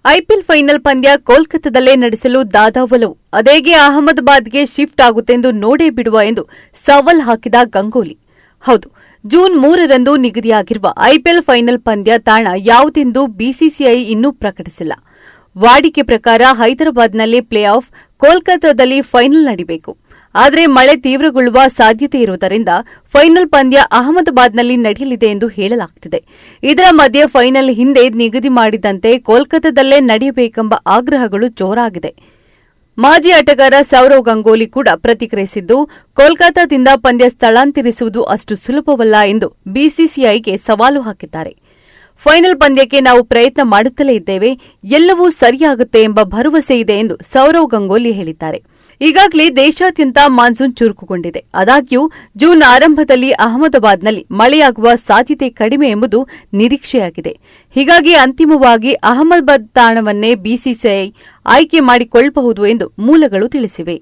IPL final ಪಂದ್ಯ ಕೋಲ್ಕತಾದಲ್ಲೇ ನಡೆಸಲು ದಾದಾ ಒಲವು. ಅದೇಗೆ ಅಹಮದಾಬಾದ್ಗೆ ಶಿಫ್ಟ್ ಆಗುತ್ತೆಂದು ನೋಡೇ ಬಿಡುವ ಎಂದು ಸವಾಲ್ ಹಾಕಿದ ಗಂಗೂಲಿ. ಹೌದು, ಜೂನ್ 3ರಂದು ನಿಗದಿಯಾಗಿರುವ ಐಪಿಎಲ್ ಫೈನಲ್ ಪಂದ್ಯ ತಾಣ ಯಾವುದೆಂದು ಬಿಸಿಸಿಐ ಇನ್ನೂ ಪ್ರಕಟಿಸಿಲ್ಲ. ವಾಡಿಕೆ ಪ್ರಕಾರ ಹೈದರಾಬಾದ್ನಲ್ಲಿ ಪ್ಲೇ ಆಫ್, ಕೋಲ್ಕತಾದಲ್ಲಿ ಫೈನಲ್ ನಡೆಯಬೇಕು. ಆದರೆ ಮಳೆ ತೀವ್ರಗೊಳ್ಳುವ ಸಾಧ್ಯತೆ ಇರುವುದರಿಂದ ಫೈನಲ್ ಪಂದ್ಯ ಅಹಮದಾಬಾದ್ನಲ್ಲಿ ನಡೆಯಲಿದೆ ಎಂದು ಹೇಳಲಾಗುತ್ತಿದೆ. ಇದರ ಮಧ್ಯೆ ಫೈನಲ್ ಹಿಂದೆ ನಿಗದಿ ಮಾಡಿದಂತೆ ಕೋಲ್ಕತಾದಲ್ಲೇ ನಡೆಯಬೇಕೆಂಬ ಆಗ್ರಹಗಳು ಜೋರಾಗಿದೆ. ಮಾಜಿ ಆಟಗಾರ ಸೌರವ್ ಗಂಗೂಲಿ ಕೂಡ ಪ್ರತಿಕ್ರಿಯಿಸಿದ್ದು, ಕೋಲ್ಕತಾದಿಂದ ಪಂದ್ಯ ಸ್ಥಳಾಂತರಿಸುವುದು ಅಷ್ಟು ಸುಲಭವಲ್ಲ ಎಂದು ಬಿಸಿಸಿಐಗೆ ಸವಾಲು ಹಾಕಿದ್ದಾರೆ. ಫೈನಲ್ ಪಂದ್ಯಕ್ಕೆ ನಾವು ಪ್ರಯತ್ನ ಮಾಡುತ್ತಲೇ ಇದ್ದೇವೆ, ಎಲ್ಲವೂ ಸರಿಯಾಗುತ್ತೆ ಎಂಬ ಭರವಸೆ ಇದೆ ಎಂದು ಸೌರವ್ ಗಂಗೂಲಿ ಹೇಳಿದ್ದಾರೆ. ಈಗಾಗಲೇ ದೇಶಾದ್ಯಂತ ಮಾನ್ಸೂನ್ ಚುರುಕುಗೊಂಡಿದೆ. ಆದಾಗ್ಯೂ ಜೂನ್ ಆರಂಭದಲ್ಲಿ ಅಹಮದಾಬಾದ್ನಲ್ಲಿ ಮಳೆಯಾಗುವ ಸಾಧ್ಯತೆ ಕಡಿಮೆ ಎಂಬುದು ನಿರೀಕ್ಷೆಯಾಗಿದೆ. ಹೀಗಾಗಿ ಅಂತಿಮವಾಗಿ ಅಹಮದಾಬಾದ್ ತಾಣವನ್ನೇ ಬಿಸಿಸಿಐ ಆಯ್ಕೆ ಮಾಡಿಕೊಳ್ಳಬಹುದು ಎಂದು ಮೂಲಗಳು ತಿಳಿಸಿವೆ.